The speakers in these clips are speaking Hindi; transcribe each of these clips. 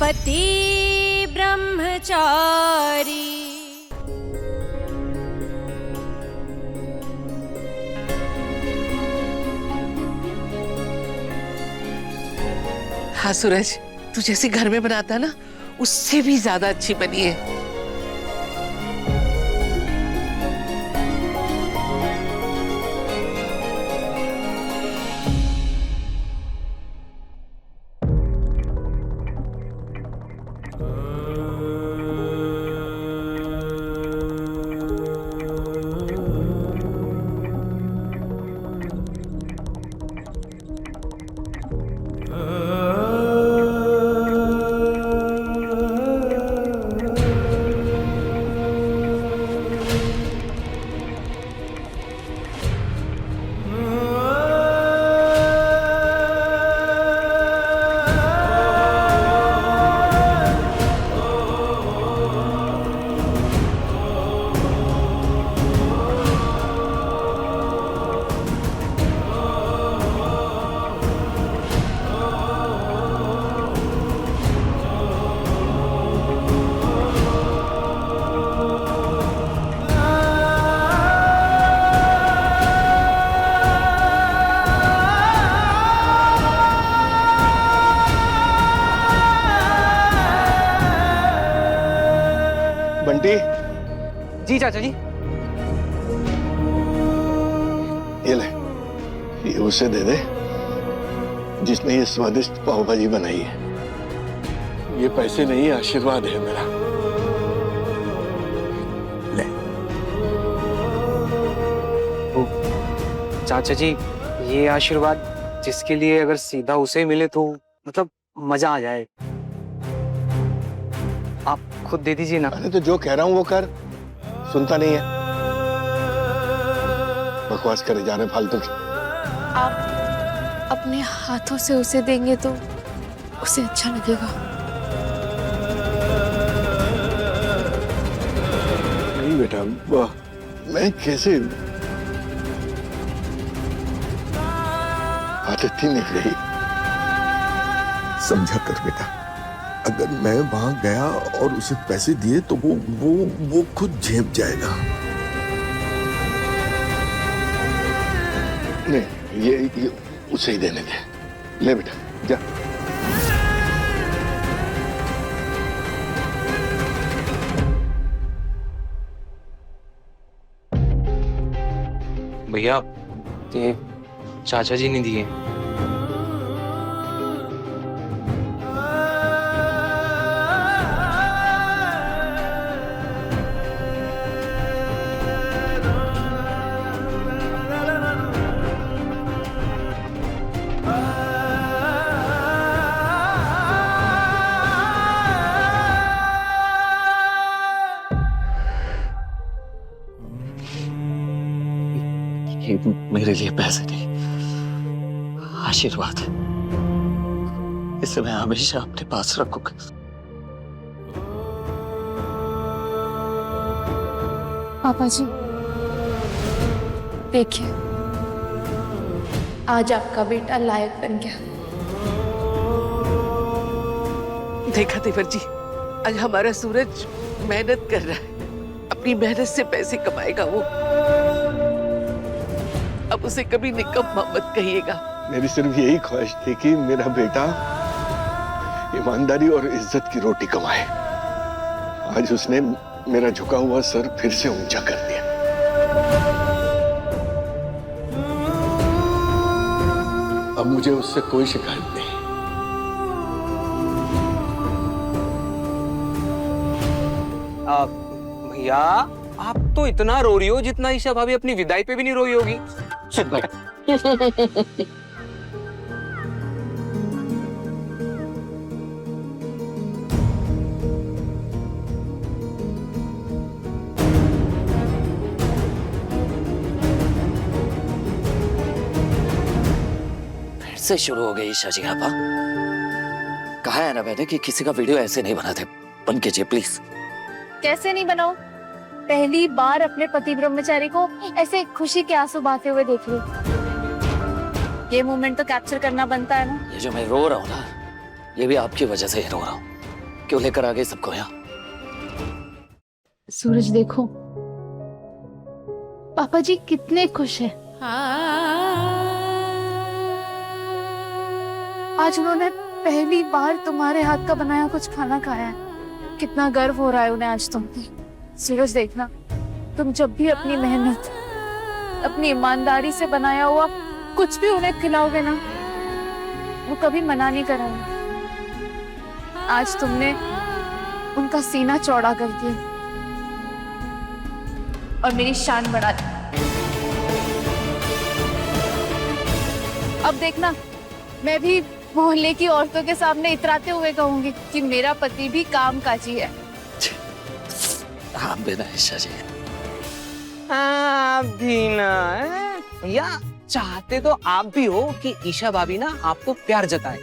पति ब्रह्मचारी। हाँ सूरज, तू जैसे घर में बनाता ना उससे भी ज्यादा अच्छी बनी है। बंटी। जी चाचा जी। ये ले, ये उसे दे दे जिसने ये स्वादिष्ट पाव भाजी बनाई है। ये पैसे नहीं, आशीर्वाद है मेरा। ले। चाचा जी, ये आशीर्वाद जिसके लिए अगर सीधा उसे मिले तो मतलब मजा आ जाए। आप खुद दे दीजिए ना। अरे तो जो कह रहा हूं वो कर, सुनता नहीं है, बकवास करे जा रहे फालतू की। आप अपने हाथों से उसे देंगे तो उसे अच्छा लगेगा। नहीं बेटा, मैं कैसे, आदत ही नहीं रही। समझा कर बेटा, अगर मैं वहां गया और उसे पैसे दिए तो वो खुद झेप जाएगा। नहीं, ये उसे ही देने दे। ले बेटा, जा। भैया, ये चाचा जी ने दिए। ये मेरे लिए पैसे नहीं, आशीर्वाद है। इसे मैं हमेशा अपने पास रखूंगा। पापा जी देखिए, आज आपका बेटा लायक बन गया। देखा देवर जी, आज हमारा सूरज मेहनत कर रहा है, अपनी मेहनत से पैसे कमाएगा वो। अब उसे कभी निकम्मा मत कहिएगा। मेरी सिर्फ यही ख्वाहिश थी कि मेरा बेटा ईमानदारी और इज्जत की रोटी कमाए। आज उसने मेरा झुका हुआ सर फिर से ऊंचा कर दिया। अब मुझे उससे कोई शिकायत नहीं। भैया, आप तो इतना रो रही हो जितना ईशा भाभी अपनी विदाई पे भी नहीं रोई होगी। चुप बैठ। फिर से शुरू हो गई ईशा जी। आपा कहा है ना मैंने कि किसी का वीडियो ऐसे नहीं बनाते, बन के जी प्लीज। कैसे नहीं बनाओ? पहली बार अपने पति ब्रह्मचारी को ऐसे खुशी के आंसू बहाते हुए देख लो। ये मोमेंट तो कैप्चर करना बनता है ना। ये जो मैं रो रहा हूँ ना, ये भी आपकी वजह से ही रो रहा हूँ। क्यों लेकर आ गए सबको यहाँ? सूरज देखो, पापा जी कितने खुश हैं। आज उन्होंने पहली बार तुम्हारे हाथ का बनाया कुछ खाना खाया है। कितना गर्व हो रहा है उन्हें आज तुम। सूरज देखना, तुम जब भी अपनी मेहनत, अपनी ईमानदारी से बनाया हुआ कुछ भी उन्हें खिलाओगे ना, वो कभी मना नहीं करेंगे। आज तुमने उनका सीना चौड़ा कर दिया और मेरी शान बढ़ा दी। अब देखना, मैं भी मोहल्ले की औरतों के सामने इतराते हुए कहूंगी कि मेरा पति भी कामकाजी है। आप भी ना ईशा जी। आप भी ना या चाहते तो आप भी हो कि ईशा भाभी ना आपको प्यार जताए,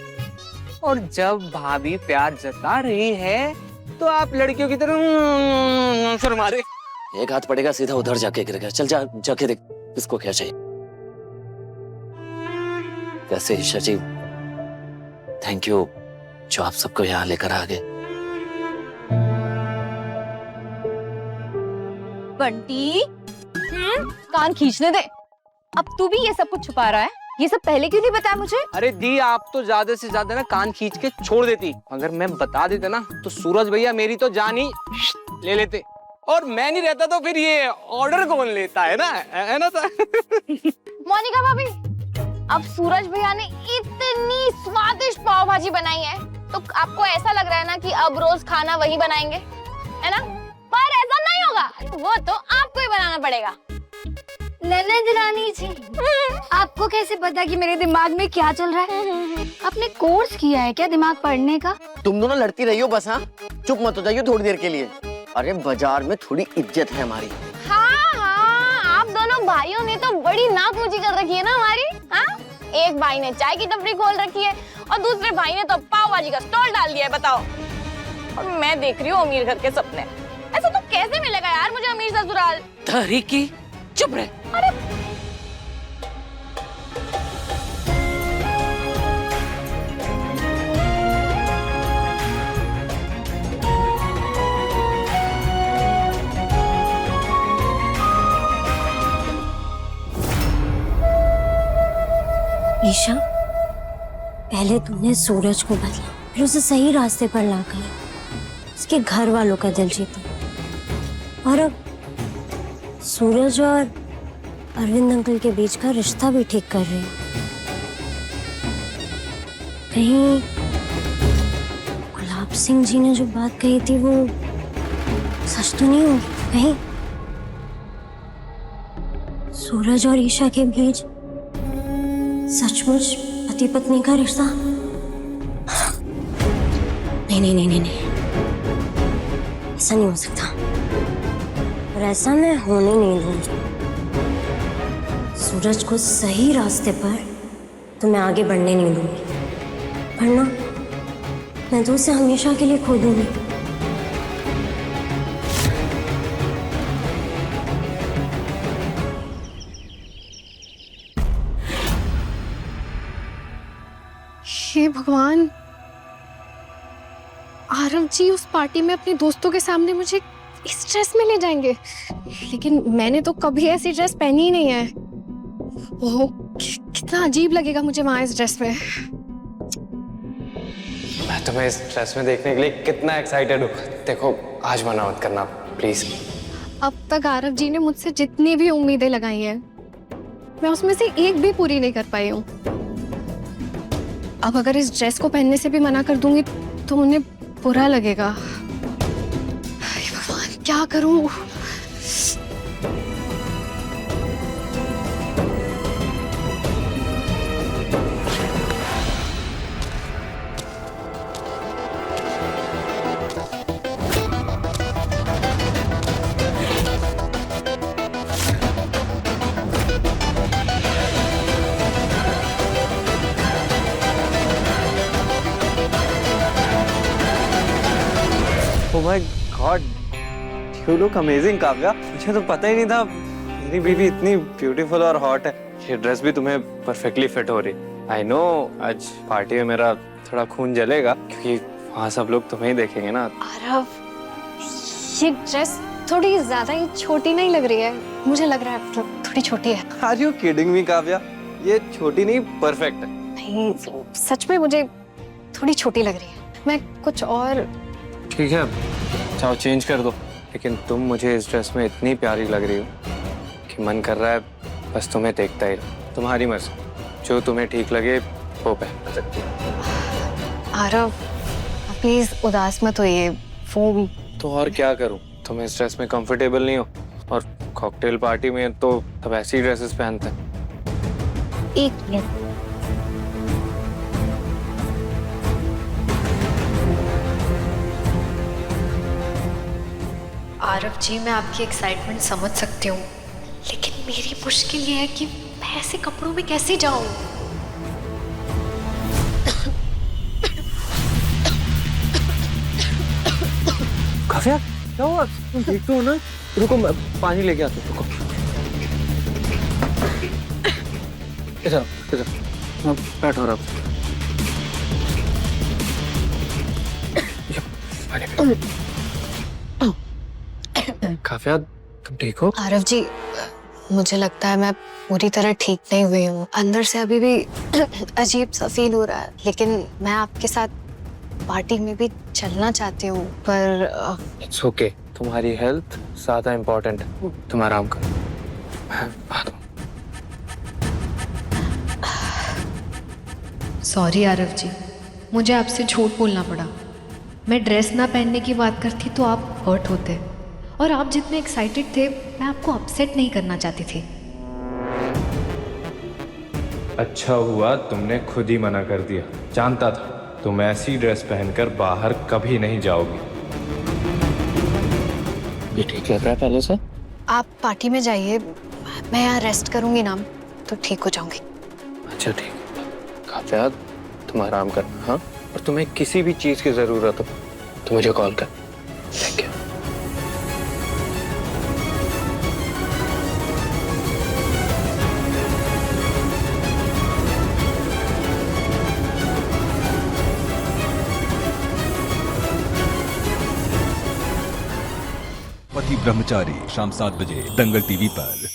और जब भाभी प्यार जता रही है तो आप लड़कियों की तरह शर्मा रहे। एक हाथ पड़ेगा सीधा उधर जाके गिर गया। चल जा, जाके देख किसको क्या चाहिए। कैसे ईशा जी, थैंक यू जो आप सबको यहाँ लेकर आ गए। बंटी, कान खींचने दे। अब तू भी ये सब कुछ छुपा रहा है? ये सब पहले क्यों नहीं बताया मुझे? अरे दी, आप तो ज्यादा से ज्यादा ना कान खींच के छोड़ देती। अगर मैं बता देता ना तो सूरज भैया मेरी तो जान ही ले लेते, और मैं नहीं रहता तो फिर ये ऑर्डर कौन लेता है ना, है ना सर? मोनिका भाभी, अब सूरज भैया ने इतनी स्वादिष्ट पाव भाजी बनाई है तो आपको ऐसा लग रहा है ना कि अब रोज खाना वही बनाएंगे, है ना? पर ऐसा नहीं होगा, वो तो आपको ही बनाना पड़ेगा। ननद रानी जी, आपको कैसे पता कि मेरे दिमाग में क्या चल रहा है? आपने कोर्स किया है क्या दिमाग पढ़ने का? तुम दोनों लड़ती रही हो बस। हाँ, चुप मत हो जाइए थोड़ी देर के लिए। अरे बाजार में थोड़ी इज्जत है हमारी। हाँ हाँ, आप दोनों भाइयों ने तो बड़ी नाक ऊंची कर रखी है ना हमारी। हाँ, एक भाई ने चाय की टपरी खोल रखी है और दूसरे भाई ने तो पाव भाजी का स्टॉल डाल दिया है, बताओ। और मैं देख रही हूँ अमीर घर के सपने। ऐसा तो कैसे मिलेगा यार मुझे अमीर ससुराल? तहरीकी चुप रहे। अरे ईशा, पहले तुमने सूरज को बदला, फिर उसे सही रास्ते पर लाकर उसके घर वालों का दिल जीता, और अब सूरज और अरविंद अंकल के बीच का रिश्ता भी ठीक कर रहे हो। कहीं गुलाब सिंह जी ने जो बात कही थी वो सच तो नहीं होगी? कहीं सूरज और ईशा के बीच सचमुच पति पत्नी का रिश्ता? नहीं नहीं नहीं नहीं नहीं, ऐसा नहीं हो सकता, और ऐसा मैं होने नहीं दूंगी। सूरज को सही रास्ते पर तो मैं आगे बढ़ने नहीं दूंगी, वरना मैं तो उसे हमेशा के लिए खो दूंगी। हे भगवान, आरव जी उस पार्टी में अपने दोस्तों के सामने मुझे इस ड्रेस में ले जाएंगे, लेकिन मैंने तो कभी ऐसी ड्रेस पहनी ही नहीं है। ओह, कितना अजीब लगेगा मुझे वहां इस ड्रेस में। मैं तुम्हें इस ड्रेस में देखने के लिए कितना एक्साइटेड हूँ। देखो, आज मना मत करना प्लीज। अब तक आरव जी ने मुझसे जितनी भी उम्मीदें लगाई हैं, मैं उसमें से एक भी पूरी नहीं कर पाई हूँ। अब अगर इस ड्रेस को पहनने से भी मना कर दूंगी तो उन्हें बुरा लगेगा। हे भगवान, क्या करूं? Oh my God, you look amazing Kavya. मुझे तो पता ही नहीं था मेरी बीवी इतनी ब्यूटीफुल और हॉट है। ये ड्रेस भी तुम्हें परफेक्टली फिट हो रही। I know आज पार्टी में मेरा थोड़ा खून जलेगा क्योंकि वहाँ सब लोग तुम्हें ही देखेंगे ना। आरव, ये ड्रेस थोड़ी ज्यादा ही छोटी नहीं लग रही है? मुझे लग रहा है थोड़ी छोटी है। Are you kidding me Kavya? ये छोटी नहीं, परफेक्ट है। नहीं, सच में मुझे थोड़ी छोटी लग रही है। मैं कुछ और। ठीक है, चाहो चेंज कर दो, लेकिन तुम मुझे इस ड्रेस में इतनी प्यारी लग रही हो कि मन कर रहा है बस तुम्हें देखता ही रहो। तुम्हारी मर्जी, जो तुम्हें ठीक लगे वो पहन सकती हो। आरव, प्लीज उदास मत होइए। वो तो और क्या करूं? तुम इस ड्रेस में कंफर्टेबल नहीं हो, और कॉकटेल पार्टी में तो सब ऐसी ड्रेसेस पहनते हैं। एक मिनट। आरव जी, मैं आपकी एक्साइटमेंट समझ सकती हूँ, लेकिन मेरी मुश्किल ये है कि मैं ऐसे कपड़ों में कैसे जाऊं? काव्या, क्या हुआ? तुम ठीक तो हो ना? रुको, मैं पानी लेके आता हूँ। रुको, इधर इधर बैठो। रब, काव्या, तुम ठीक हो? आरव जी, मुझे लगता है मैं पूरी तरह ठीक नहीं हुई हूँ। अंदर से अभी भी अजीब सा फील हो रहा है, लेकिन मैं आपके साथ पार्टी में भी चलना चाहती हूँ, पर इट्स ओके। तुम्हारी हेल्थ ज्यादा इम्पोर्टेंट है, तुम आराम करो। मैं आता हूँ। सॉरी आरव जी, मुझे आपसे झूठ बोलना पड़ा। मैं ड्रेस ना पहनने की बात करती तो आप हर्ट होते, और आप जितने एक्साइटेड थे, मैं आपको अपसेट नहीं करना चाहती थी। अच्छा हुआ तुमने खुद ही मना कर दिया। जानता था तुम ऐसी ड्रेस पहनकर बाहर कभी नहीं जाओगी। ये ठीक लग रहा है पहले से? आप पार्टी में जाइए, मैं यहाँ रेस्ट करूंगी ना, तो ठीक हो जाऊंगी। अच्छा ठीक है काव्या, तुम आराम करना। हाँ, और तुम्हें किसी भी चीज की जरूरत हो तो मुझे कॉल कर। Thank you. पति ब्रह्मचारी शाम 7 बजे दंगल टीवी पर।